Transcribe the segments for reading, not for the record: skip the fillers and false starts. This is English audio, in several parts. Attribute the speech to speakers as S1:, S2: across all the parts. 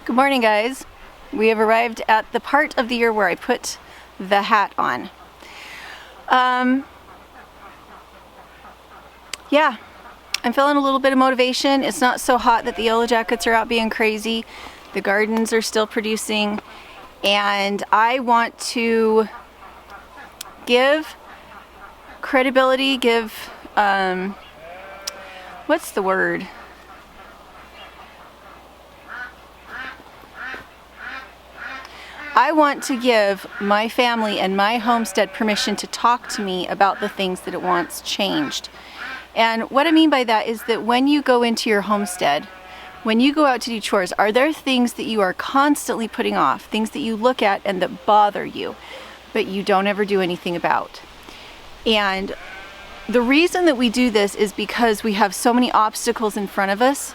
S1: Good morning, guys. We have arrived at the part of the year where I put the hat on. Yeah, I'm feeling a little bit of motivation. It's not so hot that the yellow jackets are out being crazy. The gardens are still producing, and I want to give credibility, what's the word? I want to give my family and my homestead permission to talk to me about the things that it wants changed. And what I mean by that is that when you go into your homestead, when you go out to do chores, are there things that you are constantly putting off, things that you look at and that bother you, but you don't ever do anything about? And the reason that we do this is because we have so many obstacles in front of us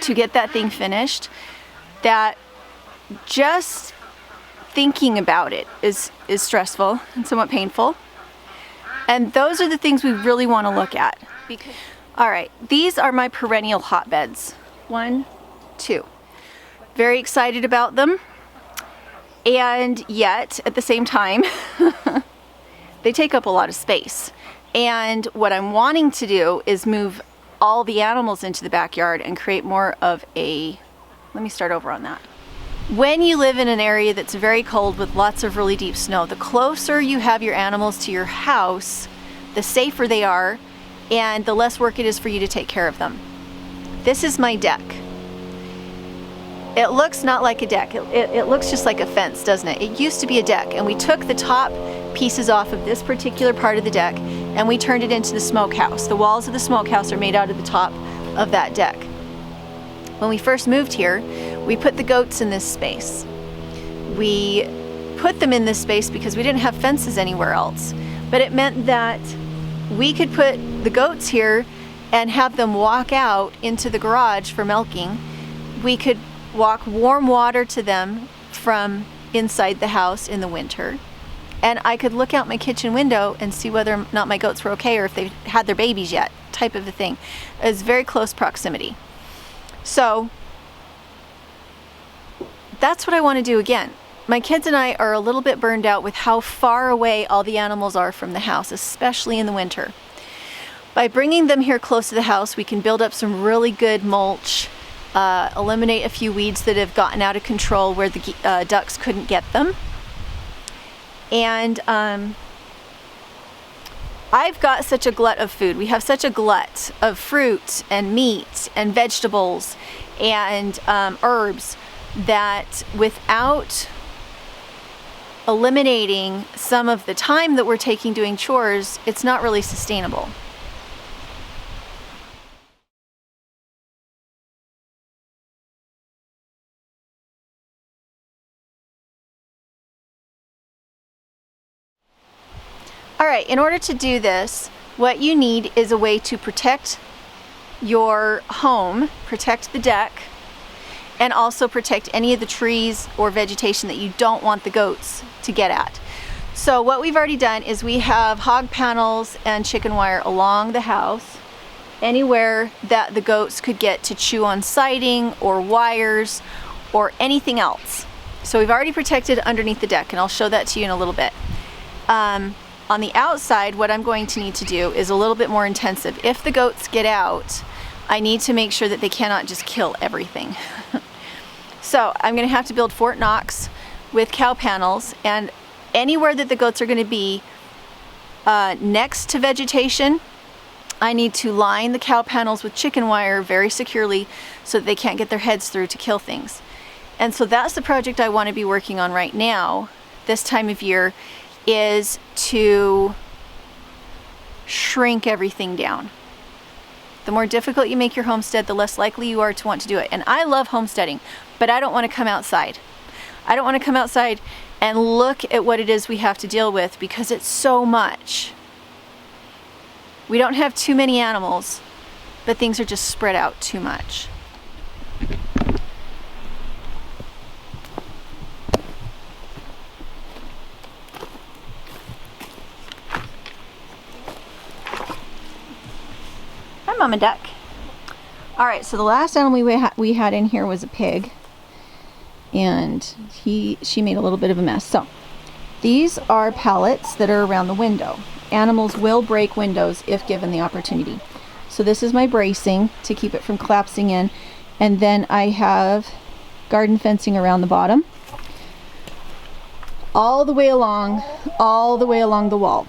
S1: to get that thing finished that just thinking about it is stressful and somewhat painful. And those are the things we really want to look at. All right, these are my perennial hotbeds. 1, 2. Very excited about them. And yet, at the same time, they take up a lot of space. And what I'm wanting to do is move all the animals into the backyard and create more of a... Let me start over on that. When you live in an area that's very cold with lots of really deep snow, the closer you have your animals to your house, the safer they are, and the less work it is for you to take care of them. This is my deck. It looks not like a deck. It looks just like a fence, doesn't it? It used to be a deck, and we took the top pieces off of this particular part of the deck, and we turned it into the smokehouse. The walls of the smokehouse are made out of the top of that deck. When we first moved here, we put the goats in this space. We put them in this space because we didn't have fences anywhere else. But it meant that we could put the goats here and have them walk out into the garage for milking. We could walk warm water to them from inside the house in the winter. And I could look out my kitchen window and see whether or not my goats were okay or if they had their babies yet, type of a thing. It was very close proximity. So that's what I want to do again. My kids and I are a little bit burned out with how far away all the animals are from the house, especially in the winter. By bringing them here close to the house, we can build up some really good mulch, eliminate a few weeds that have gotten out of control where the ducks couldn't get them. And I've got such a glut of food. We have such a glut of fruit and meat and vegetables and herbs that without eliminating some of the time that we're taking doing chores, it's not really sustainable. All right, in order to do this, what you need is a way to protect your home, protect the deck, and also protect any of the trees or vegetation that you don't want the goats to get at. So what we've already done is we have hog panels and chicken wire along the house, anywhere that the goats could get to chew on siding or wires or anything else. So we've already protected underneath the deck, and I'll show that to you in a little bit. On the outside, what I'm going to need to do is a little bit more intensive. If the goats get out, I need to make sure that they cannot just kill everything. So I'm going to have to build Fort Knox with cow panels, and anywhere that the goats are going to be next to vegetation, I need to line the cow panels with chicken wire very securely so that they can't get their heads through to kill things. And so that's the project I want to be working on right now, this time of year, is to shrink everything down. The more difficult you make your homestead, the less likely you are to want to do it. And I love homesteading, but I don't want to come outside. I don't want to come outside and look at what it is we have to deal with because it's so much. We don't have too many animals, but things are just spread out too much. Mama Duck. All right, so the last animal we had in here was a pig, and she made a little bit of a mess. So these are pallets that are around the window. Animals will break windows if given the opportunity. So this is my bracing to keep it from collapsing in, and then I have garden fencing around the bottom, all the way along the wall.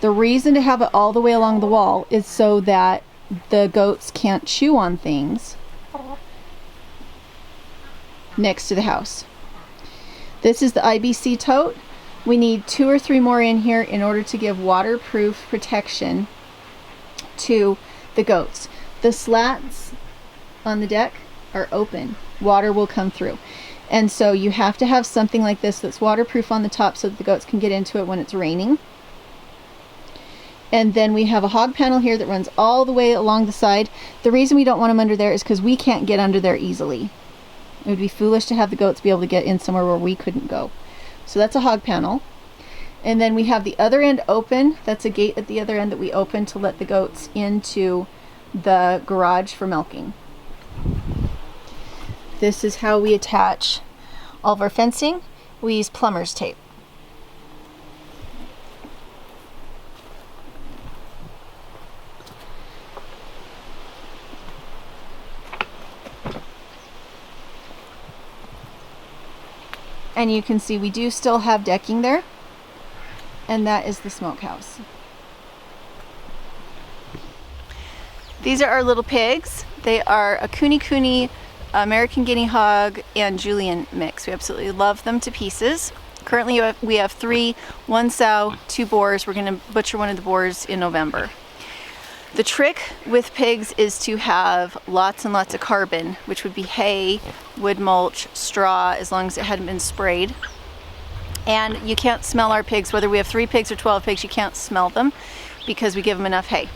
S1: The reason to have it all the way along the wall is so that the goats can't chew on things next to the house. This is the IBC tote. We need 2 or 3 more in here in order to give waterproof protection to the goats. The slats on the deck are open. Water will come through. And so you have to have something like this that's waterproof on the top so that the goats can get into it when it's raining. And then we have a hog panel here that runs all the way along the side. The reason we don't want them under there is because we can't get under there easily. It would be foolish to have the goats be able to get in somewhere where we couldn't go. So that's a hog panel. And then we have the other end open. That's a gate at the other end that we open to let the goats into the garage for milking. This is how we attach all of our fencing. We use plumber's tape. And you can see we do still have decking there, and that is the smokehouse. These are our little pigs. They are a Kune, American Guinea Hog, and Julian mix. We absolutely love them to pieces. Currently we have 3, 1 sow, 2 boars. We're going to butcher one of the boars in November. The trick with pigs is to have lots and lots of carbon, which would be hay, wood mulch, straw, as long as it hadn't been sprayed. And you can't smell our pigs, whether we have 3 pigs or 12 pigs, you can't smell them because we give them enough hay.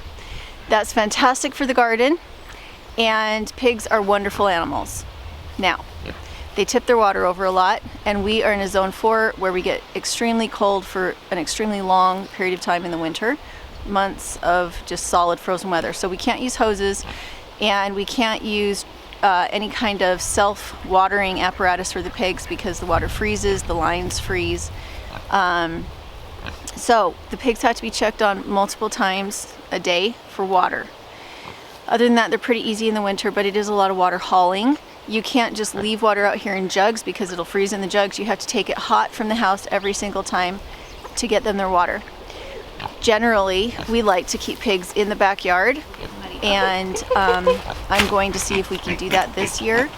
S1: That's fantastic for the garden, and pigs are wonderful animals. Now, they tip their water over a lot, and we are in a zone 4 where we get extremely cold for an extremely long period of time in the winter. Months of just solid frozen weather. So we can't use hoses, and we can't use any kind of self-watering apparatus for the pigs because the water freezes, the lines freeze. So the pigs have to be checked on multiple times a day for water. Other than that, they're pretty easy in the winter, but it is a lot of water hauling. You can't just leave water out here in jugs because it'll freeze in the jugs. You have to take it hot from the house every single time to get them their water. Generally, we like to keep pigs in the backyard, and I'm going to see if we can do that this year.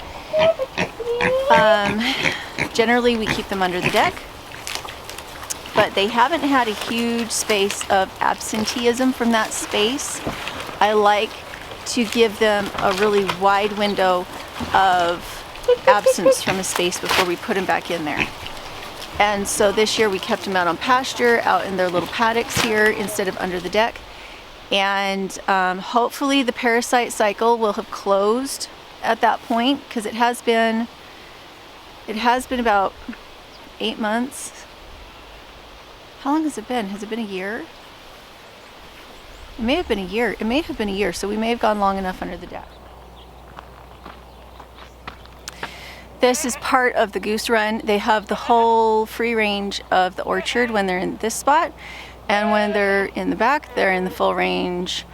S1: Generally, we keep them under the deck, but they haven't had a huge space of absenteeism from that space. I like to give them a really wide window of absence from a space before we put them back in there. And so this year we kept them out on pasture, out in their little paddocks here instead of under the deck. And hopefully the parasite cycle will have closed at that point, because it has been about 8 months. How long has it been? Has it been a year? It may have been a year. It may have been a year, so we may have gone long enough under the deck. This is part of the goose run. They have the whole free range of the orchard when they're in this spot, and when they're in the back, they're in the full range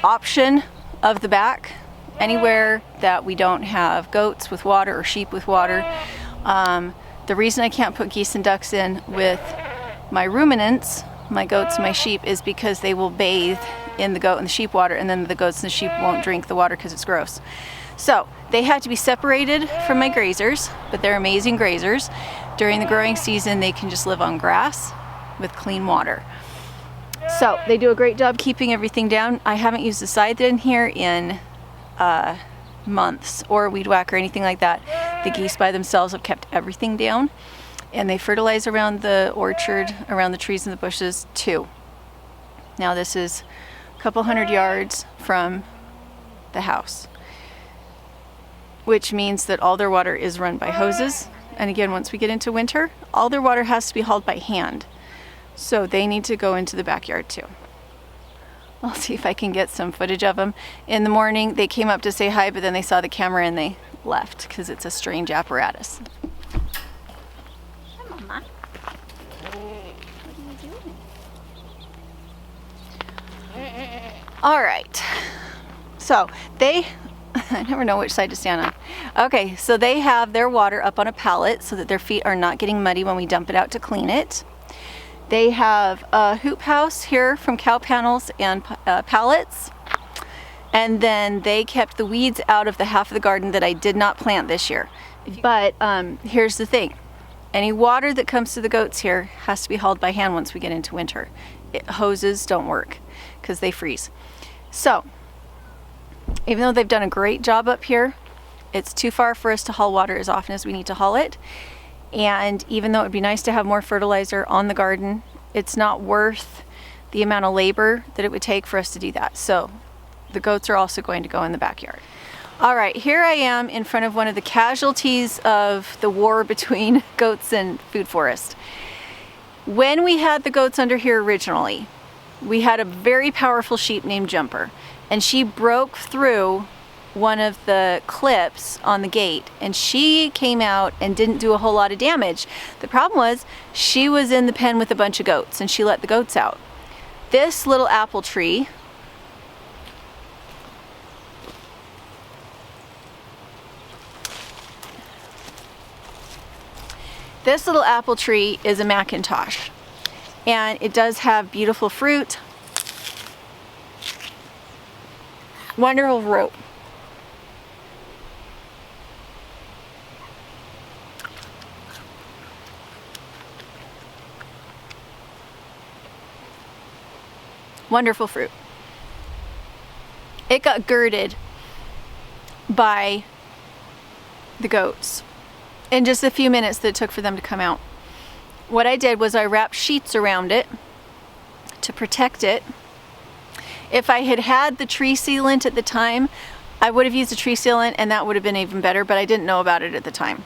S1: option of the back, anywhere that we don't have goats with water or sheep with water. The reason I can't put geese and ducks in with my ruminants, my goats and my sheep, is because they will bathe in the goat and the sheep water, and then the goats and the sheep won't drink the water because it's gross. So they have to be separated from my grazers, but they're amazing grazers. During the growing season, they can just live on grass with clean water. So they do a great job keeping everything down. I haven't used a scythe in here in months, or a weed whack or anything like that. The geese by themselves have kept everything down, and they fertilize around the orchard, around the trees and the bushes too. Now this is a couple hundred yards from the house, which means that all their water is run by hoses. And again, once we get into winter, all their water has to be hauled by hand. So they need to go into the backyard too. I'll see if I can get some footage of them. In the morning, they came up to say hi, but then they saw the camera and they left because it's a strange apparatus. Hi, Mama. What are you doing? All right. So I never know which side to stand on. Okay, so they have their water up on a pallet so that their feet are not getting muddy when we dump it out to clean it. They have a hoop house here from cow panels and pallets. And then they kept the weeds out of the half of the garden that I did not plant this year. But here's the thing. Any water that comes to the goats here has to be hauled by hand once we get into winter. Hoses don't work because they freeze. So, even though they've done a great job up here, it's too far for us to haul water as often as we need to haul it. And even though it would be nice to have more fertilizer on the garden, it's not worth the amount of labor that it would take for us to do that. So the goats are also going to go in the backyard. All right, here I am in front of one of the casualties of the war between goats and food forest. When we had the goats under here originally, we had a very powerful sheep named Jumper, and she broke through one of the clips on the gate, and she came out and didn't do a whole lot of damage. The problem was she was in the pen with a bunch of goats and she let the goats out. This little apple tree is a Macintosh, and it does have beautiful fruit, wonderful fruit. Wonderful fruit. It got girded by the goats in just a few minutes that it took for them to come out. What I did was I wrapped sheets around it to protect it. If I had had the tree sealant at the time, I would have used a tree sealant and that would have been even better, but I didn't know about it at the time.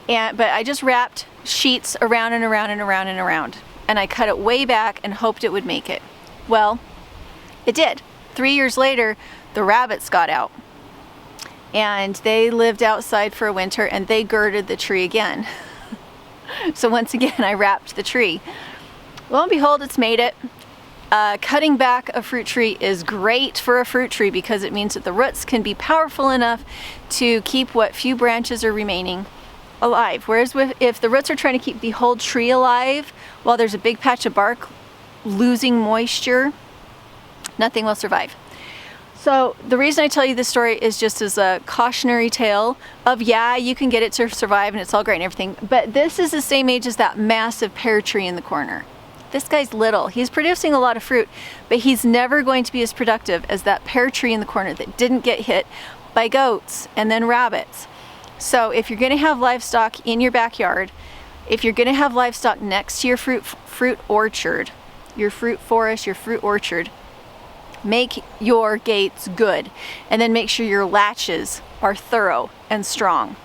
S1: But I just wrapped sheets around and around and around and around, and I cut it way back and hoped it would make it. Well, it did. 3 years later, the rabbits got out, and they lived outside for a winter, and they girded the tree again. So once again, I wrapped the tree. Lo and behold, it's made it. Cutting back a fruit tree is great for a fruit tree because it means that the roots can be powerful enough to keep what few branches are remaining alive. Whereas if the roots are trying to keep the whole tree alive while there's a big patch of bark losing moisture, nothing will survive. So the reason I tell you this story is just as a cautionary tale of, yeah, you can get it to survive and it's all great and everything, but this is the same age as that massive pear tree in the corner. This guy's little. He's producing a lot of fruit, but he's never going to be as productive as that pear tree in the corner that didn't get hit by goats and then rabbits. So if you're going to have livestock in your backyard, if you're going to have livestock next to your fruit orchard, your fruit forest, your fruit orchard, make your gates good, and then make sure your latches are thorough and strong.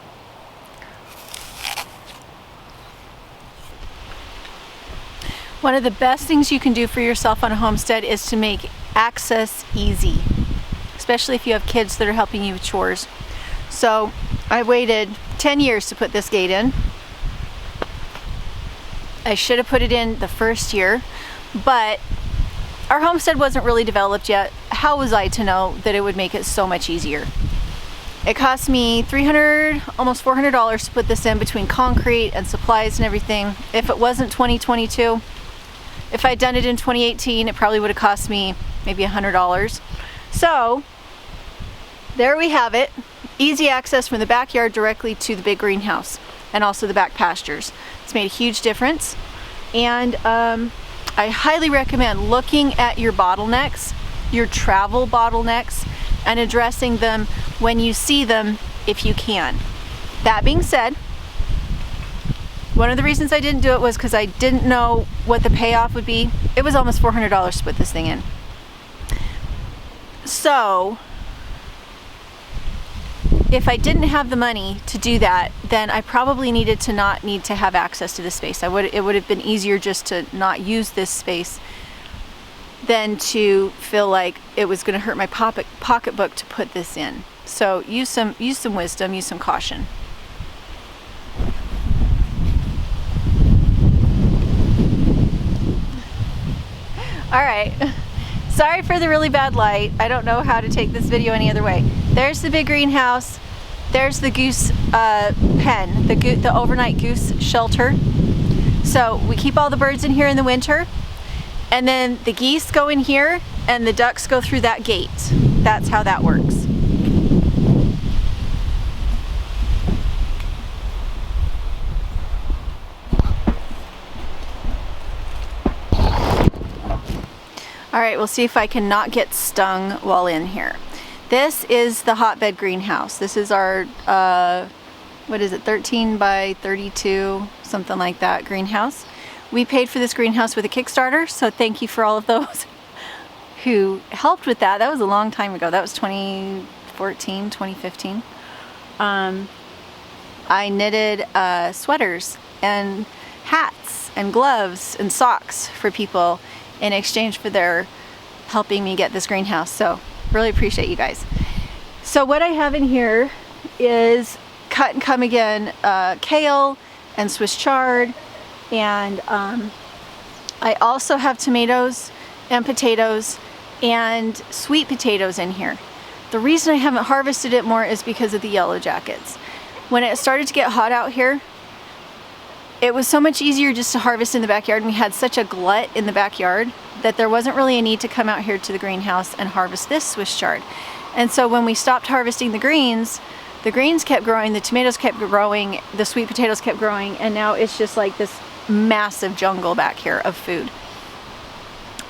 S1: One of the best things you can do for yourself on a homestead is to make access easy, especially if you have kids that are helping you with chores. So I waited 10 years to put this gate in. I should have put it in the first year, but our homestead wasn't really developed yet. How was I to know that it would make it so much easier? It cost me $300, almost $400 to put this in between concrete and supplies and everything. If it wasn't 2022, if I'd done it in 2018, it probably would have cost me maybe $100. So there we have it. Easy access from the backyard directly to the big greenhouse and also the back pastures. It's made a huge difference. And I highly recommend looking at your bottlenecks, your travel bottlenecks, and addressing them when you see them if you can. That being said, one of the reasons I didn't do it was because I didn't know what the payoff would be. It was almost $400 to put this thing in. So if I didn't have the money to do that, then I probably needed to not need to have access to this space. It would have been easier just to not use this space than to feel like it was going to hurt my pocketbook to put this in. So use some wisdom, use some caution. All right, sorry for the really bad light. I don't know how to take this video any other way. There's the big greenhouse. There's the goose pen, the overnight goose shelter. So we keep all the birds in here in the winter, and then the geese go in here and the ducks go through that gate. That's how that works. All right, we'll see if I can not get stung while in here. This is the hotbed greenhouse. This is our, what is it, 13 by 32, something like that, greenhouse. We paid for this greenhouse with a Kickstarter, so thank you for all of those who helped with that. That was a long time ago. That was 2014, 2015. I knitted sweaters and hats and gloves and socks for people in exchange for their helping me get this greenhouse. So really appreciate you guys. So what I have in here is cut and come again kale and Swiss chard, and I also have tomatoes and potatoes and sweet potatoes in here. The reason I haven't harvested it more is because of the yellow jackets. When it started to get hot out here, it was so much easier just to harvest in the backyard, and we had such a glut in the backyard that there wasn't really a need to come out here to the greenhouse and harvest this Swiss chard. And so when we stopped harvesting the greens kept growing, the tomatoes kept growing, the sweet potatoes kept growing, and now it's just like this massive jungle back here of food.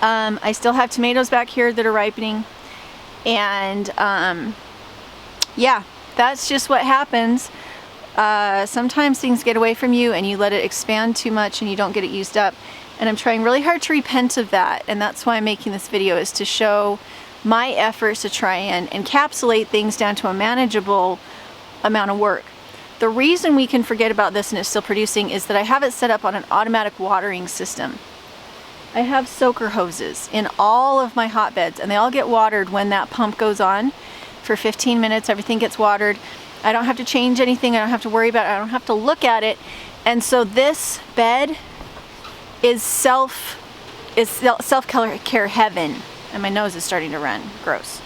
S1: I still have tomatoes back here that are ripening, and yeah, that's just what happens. Sometimes things get away from you and you let it expand too much and you don't get it used up. And I'm trying really hard to repent of that, and that's why I'm making this video, is to show my efforts to try and encapsulate things down to a manageable amount of work. The reason we can forget about this and it's still producing is that I have it set up on an automatic watering system. I have soaker hoses in all of my hotbeds, and they all get watered when that pump goes on. For 15 minutes, everything gets watered. I don't have to change anything. I don't have to worry about it. I don't have to look at it. And so this bed is self-care heaven. And my nose is starting to run. Gross.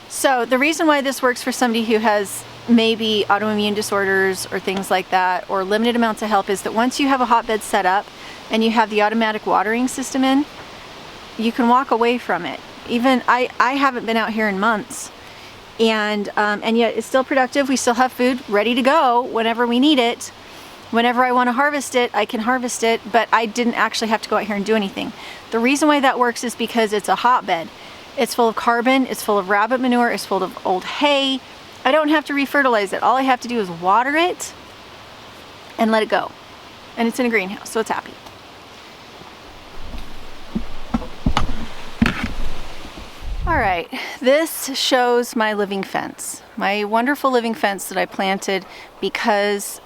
S1: So the reason why this works for somebody who has maybe autoimmune disorders or things like that, or limited amounts of help, is that once you have a hotbed set up and you have the automatic watering system in, you can walk away from it. Even I haven't been out here in months, and yet it's still productive. We still have food ready to go whenever we need it. Whenever I want to harvest it, I can harvest it, but I didn't actually have to go out here and do anything. The reason why that works is because it's a hotbed. It's full of carbon, it's full of rabbit manure, it's full of old hay. I don't have to refertilize it. All I have to do is water it and let it go. And it's in a greenhouse, so it's happy. All right, this shows my living fence. My wonderful living fence that I planted because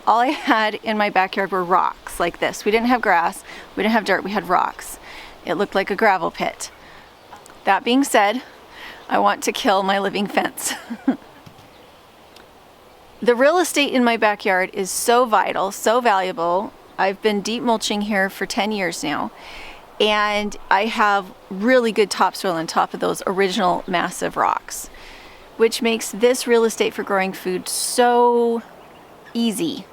S1: all I had in my backyard were rocks like this. We didn't have grass, we didn't have dirt, we had rocks. It looked like a gravel pit. That being said, I want to kill my living fence. The real estate in my backyard is so vital, so valuable. I've been deep mulching here for 10 years now, and I have really good topsoil on top of those original massive rocks, which makes this real estate for growing food so easy.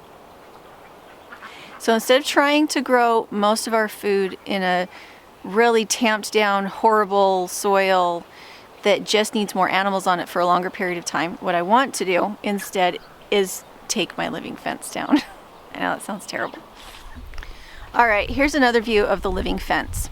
S1: So instead of trying to grow most of our food in a really tamped down, horrible soil that just needs more animals on it for a longer period of time, what I want to do instead is take my living fence down. I know that sounds terrible. All right, here's another view of the living fence.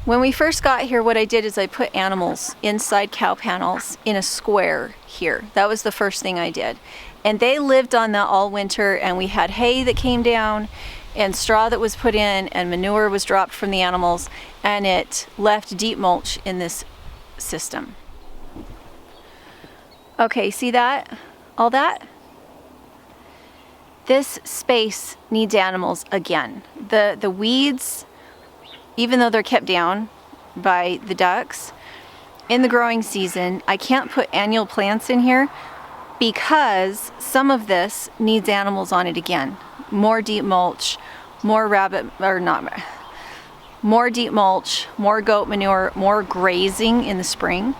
S1: When we first got here, what I did is I put animals inside cow panels in a square here. That was the first thing I did. And they lived on that all winter, and we had hay that came down and straw that was put in and manure was dropped from the animals, and it left deep mulch in this system. Okay, see that? All that? This space needs animals again. The weeds, even though they're kept down by the ducks, in the growing season, I can't put annual plants in here because some of this needs animals on it again. More deep mulch, more more deep mulch, more goat manure, more grazing in the spring.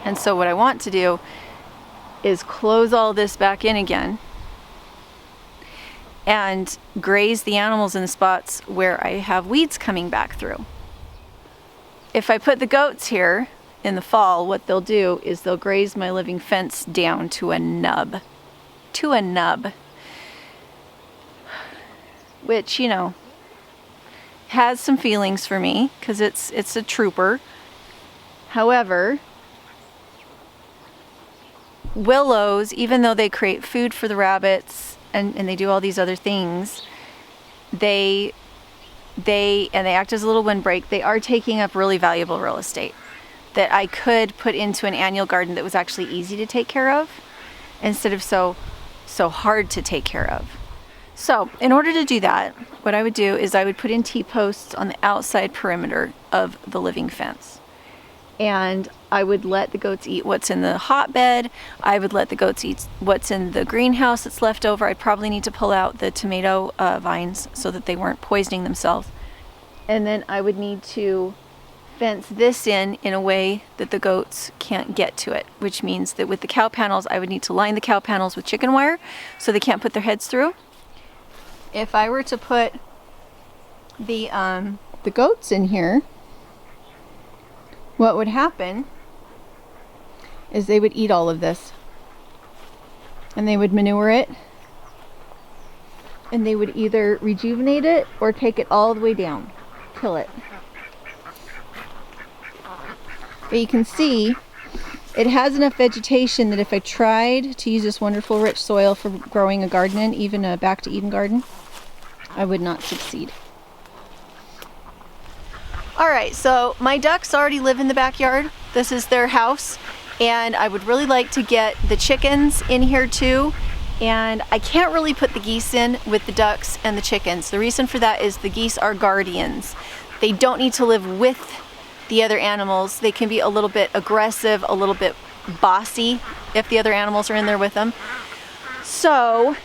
S1: And so what I want to do is close all this back in again and graze the animals in the spots where I have weeds coming back through. If I put the goats here in the fall, what they'll do is they'll graze my living fence down to a nub. Which, you know, has some feelings for me because it's a trooper. However, willows, even though they create food for the rabbits and they do all these other things, they act as a little windbreak. They are taking up really valuable real estate that I could put into an annual garden that was actually easy to take care of instead of so hard to take care of. So in order to do that, what I would do is I would put in T-posts on the outside perimeter of the living fence. And I would let the goats eat what's in the hotbed. I would let the goats eat what's in the greenhouse that's left over. I'd probably need to pull out the tomato vines so that they weren't poisoning themselves. And then I would need to fence this in a way that the goats can't get to it, which means that with the cow panels, I would need to line the cow panels with chicken wire so they can't put their heads through. If I were to put the goats in here, what would happen is they would eat all of this and they would manure it and they would either rejuvenate it or take it all the way down, kill it. But you can see it has enough vegetation that if I tried to use this wonderful rich soil for growing a garden in, even a back to Eden garden, I would not succeed. Alright, so my ducks already live in the backyard. This is their house, and I would really like to get the chickens in here too. And I can't really put the geese in with the ducks and the chickens. The reason for that is the geese are guardians. They don't need to live with the other animals. They can be a little bit aggressive, a little bit bossy if the other animals are in there with them. So,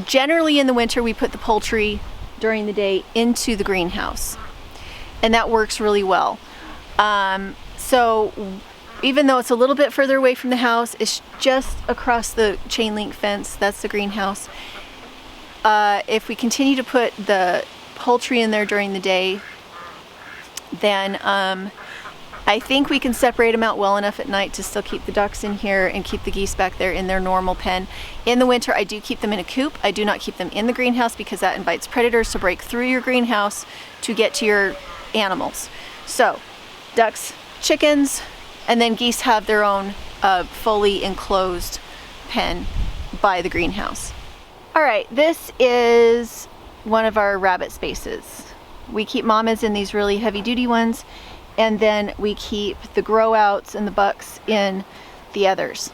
S1: generally in the winter we put the poultry during the day into the greenhouse, and that works really well. So even though it's a little bit further away from the house, it's just across the chain link fence. That's the greenhouse. If we continue to put the poultry in there during the day, then I think we can separate them out well enough at night to still keep the ducks in here and keep the geese back there in their normal pen. In the winter, I do keep them in a coop. I do not keep them in the greenhouse because that invites predators to break through your greenhouse to get to your animals. So, ducks, chickens, and then geese have their own fully enclosed pen by the greenhouse. All right, this is one of our rabbit spaces. We keep mamas in these really heavy-duty ones, and then we keep the grow outs and the bucks in the others.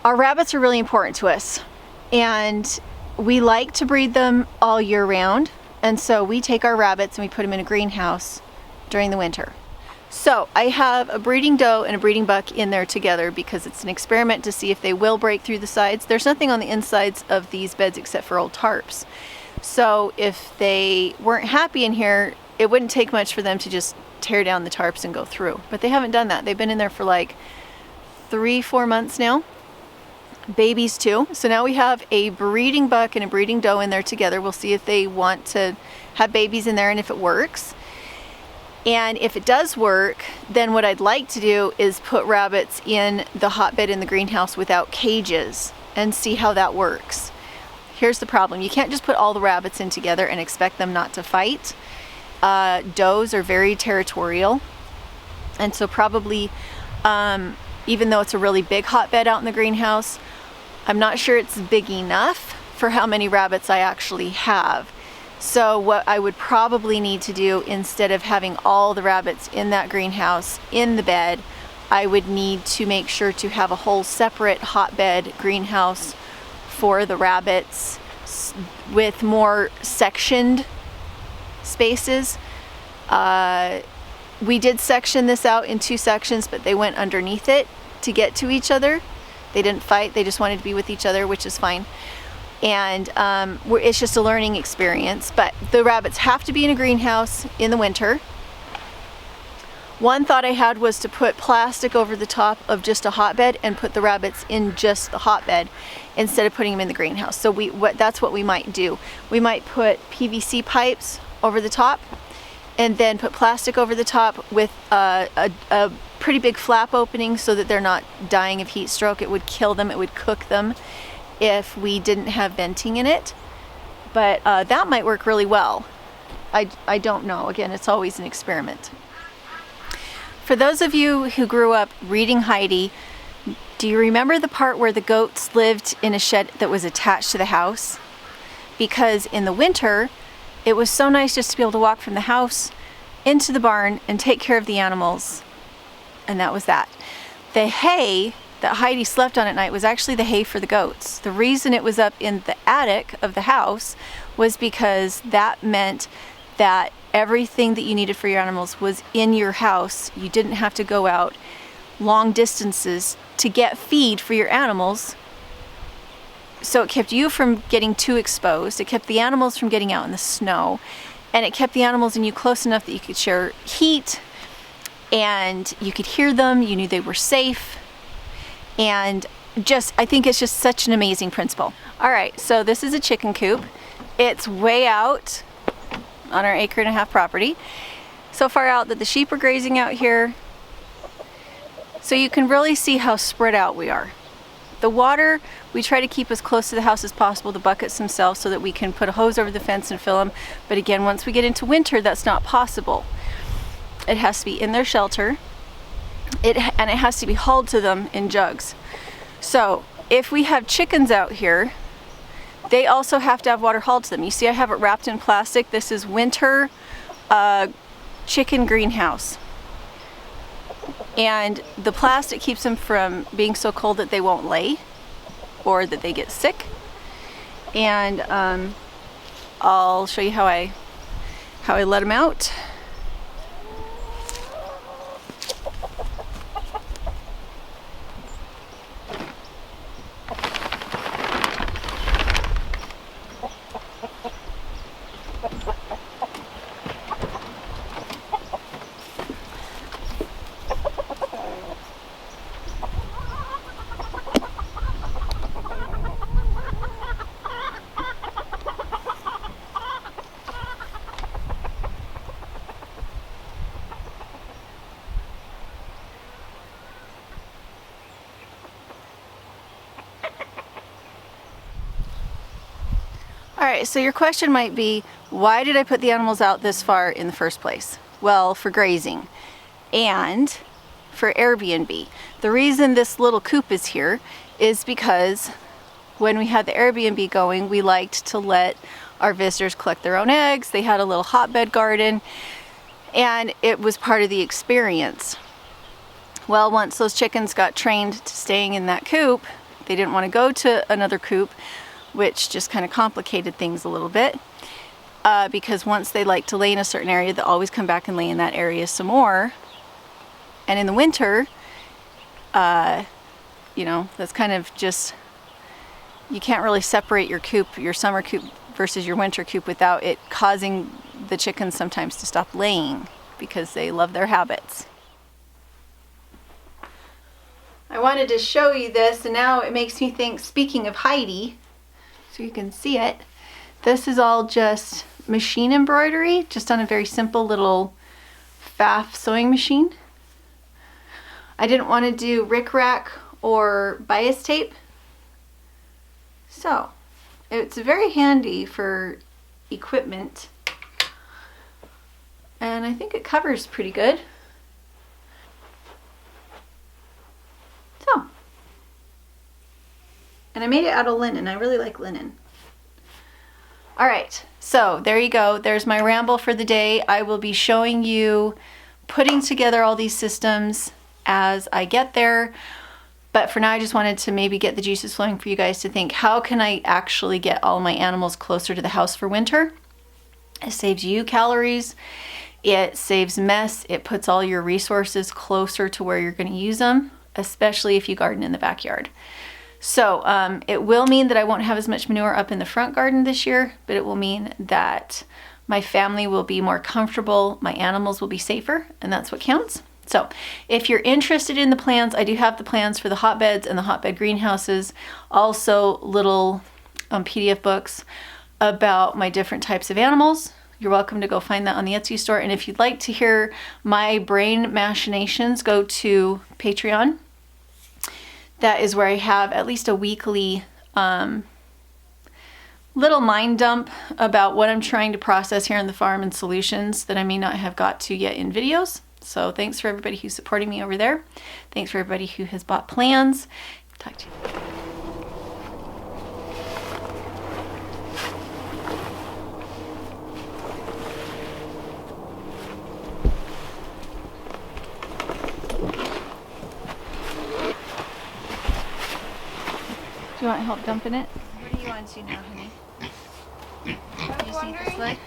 S1: Our rabbits are really important to us, and we like to breed them all year round, and so we take our rabbits and we put them in a greenhouse during the winter. So I have a breeding doe and a breeding buck in there together because it's an experiment to see if they will break through the sides. There's nothing on the insides of these beds except for old tarps. So if they weren't happy in here, it wouldn't take much for them to just tear down the tarps and go through. But they haven't done that. They've been in there for like 3-4 months now. Babies too. So now we have a breeding buck and a breeding doe in there together. We'll see if they want to have babies in there and if it works. And if it does work, then what I'd like to do is put rabbits in the hotbed in the greenhouse without cages and see how that works. Here's the problem. You can't just put all the rabbits in together and expect them not to fight. Does are very territorial, and so probably even though it's a really big hotbed out in the greenhouse, I'm not sure it's big enough for how many rabbits I actually have. So what I would probably need to do, instead of having all the rabbits in that greenhouse in the bed, I would need to make sure to have a whole separate hotbed greenhouse for the rabbits with more sectioned spaces. We did section this out in 2 sections, but they went underneath it to get to each other. They didn't fight, they just wanted to be with each other, which is fine. And it's just a learning experience. But the rabbits have to be in a greenhouse in the winter. One thought I had was to put plastic over the top of just a hotbed and put the rabbits in just the hotbed instead of putting them in the greenhouse. So that's what we might do. We might put PVC pipes over the top and then put plastic over the top with a pretty big flap opening so that they're not dying of heat stroke. It would kill them, it would cook them if we didn't have venting in it. But that might work really well. I don't know. Again, it's always an experiment. For those of you who grew up reading Heidi, do you remember the part where the goats lived in a shed that was attached to the house? Because in the winter, it was so nice just to be able to walk from the house into the barn and take care of the animals. And that was that. The hay that Heidi slept on at night was actually the hay for the goats. The reason it was up in the attic of the house was because that meant that everything that you needed for your animals was in your house. You didn't have to go out long distances to get feed for your animals. So it kept you from getting too exposed. It kept the animals from getting out in the snow. And it kept the animals and you close enough that you could share heat and you could hear them. You knew they were safe. And I think it's just such an amazing principle. All right, so this is a chicken coop. It's way out on our 1.5 acre property. So far out that the sheep are grazing out here. So you can really see how spread out we are. The water, we try to keep as close to the house as possible, the buckets themselves, so that we can put a hose over the fence and fill them. But again, once we get into winter, that's not possible. It has to be in their shelter. And it has to be hauled to them in jugs. So if we have chickens out here, they also have to have water hauled to them. You see I have it wrapped in plastic. This is winter chicken greenhouse. And the plastic keeps them from being so cold that they won't lay or that they get sick. And I'll show you how I let them out. Alright, so your question might be, why did I put the animals out this far in the first place? Well, for grazing and for Airbnb. The reason this little coop is here is because when we had the Airbnb going, we liked to let our visitors collect their own eggs. They had a little hotbed garden and it was part of the experience. Well, once those chickens got trained to staying in that coop, they didn't want to go to another coop, which just kind of complicated things a little bit, because once they like to lay in a certain area, they'll always come back and lay in that area some more. And in the winter, you know, that's kind of just, you can't really separate your coop, your summer coop versus your winter coop, without it causing the chickens sometimes to stop laying because they love their habits. I wanted to show you this, and now it makes me think, speaking of Heidi, so you can see it, this is all just machine embroidery, just on a very simple little Pfaff sewing machine. I didn't want to do rickrack or bias tape, so it's very handy for equipment, and I think it covers pretty good. So, and I made it out of linen. I really like linen. All right, so there you go. There's my ramble for the day. I will be showing you putting together all these systems as I get there. But for now, I just wanted to maybe get the juices flowing for you guys to think, how can I actually get all my animals closer to the house for winter? It saves you calories, it saves mess, it puts all your resources closer to where you're going to use them, especially if you garden in the backyard. So it will mean that I won't have as much manure up in the front garden this year, but it will mean that my family will be more comfortable, my animals will be safer, and that's what counts. So if you're interested in the plans, I do have the plans for the hotbeds and the hotbed greenhouses, also little PDF books about my different types of animals. You're welcome to go find that on the Etsy store. And if you'd like to hear my brain machinations, go to Patreon. That is where I have at least a weekly little mind dump about what I'm trying to process here on the farm and solutions that I may not have got to yet in videos. So thanks for everybody who's supporting me over there. Thanks for everybody who has bought plans. Talk to you. Do you want help dumping it? What do you want to now, honey? You just need the sled?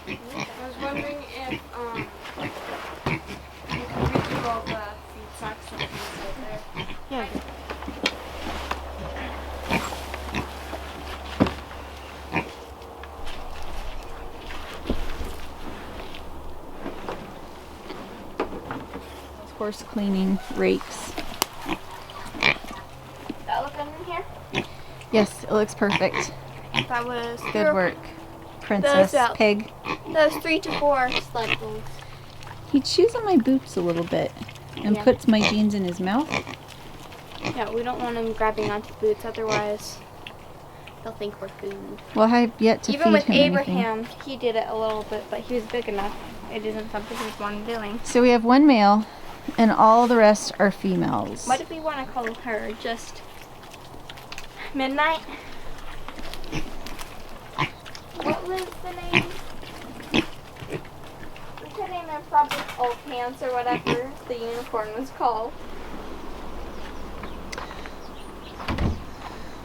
S2: I was wondering if you could redo all the feed sacks and things right there.
S1: Yeah. Horse cleaning rakes.
S2: That look good in here?
S1: Yes, it looks perfect.
S2: That was
S1: Good work, Princess Pig.
S2: That was 3 to 4 sled pulls.
S1: He chews on my boots a little bit and puts my jeans in his mouth.
S2: Yeah, we don't want him grabbing onto boots, otherwise they'll think we're food.
S1: Well, I have yet to feed him anything.
S2: Even with Abraham, he did it a little bit, but he was big enough. It isn't something he's wanting doing.
S1: So we have one male, and all the rest are females.
S2: What did we want to call her? Just Midnight? What was the name? We could name her probably Old Pants or whatever the unicorn was called.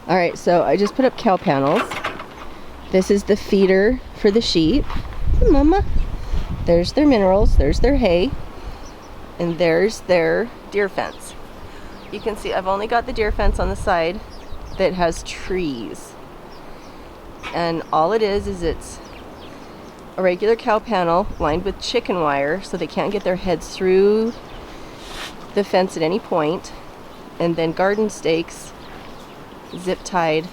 S3: Alright, so I just put up cow panels. This is the feeder for the sheep. Hey, Mama. There's their minerals, there's their hay, and there's their deer fence. You can see I've only got the deer fence on the side that has trees. And all it is it's a regular cow panel lined with chicken wire so they can't get their heads through the fence at any point. And then garden stakes zip tied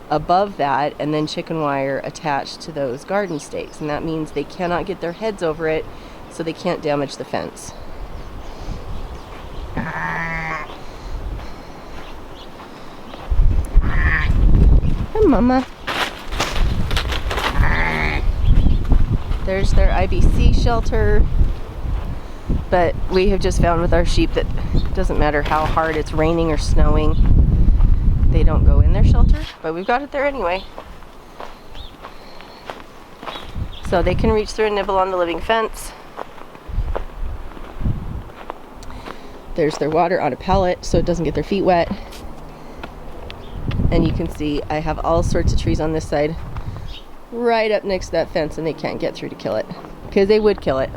S3: above that, and then chicken wire attached to those garden stakes. And that means they cannot get their heads over it, so they can't damage the fence. Hi, Mama. There's their IBC shelter. But we have just found with our sheep that it doesn't matter how hard it's raining or snowing, they don't go in their shelter, but we've got it there anyway. So they can reach through and nibble on the living fence. There's their water on a pallet so it doesn't get their feet wet. And you can see I have all sorts of trees on this side right up next to that fence, and they can't get through to kill it, because they would kill it.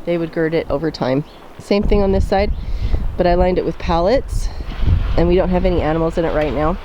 S3: They would gird it over time. Same thing on this side, but I lined it with pallets, and we don't have any animals in it right now.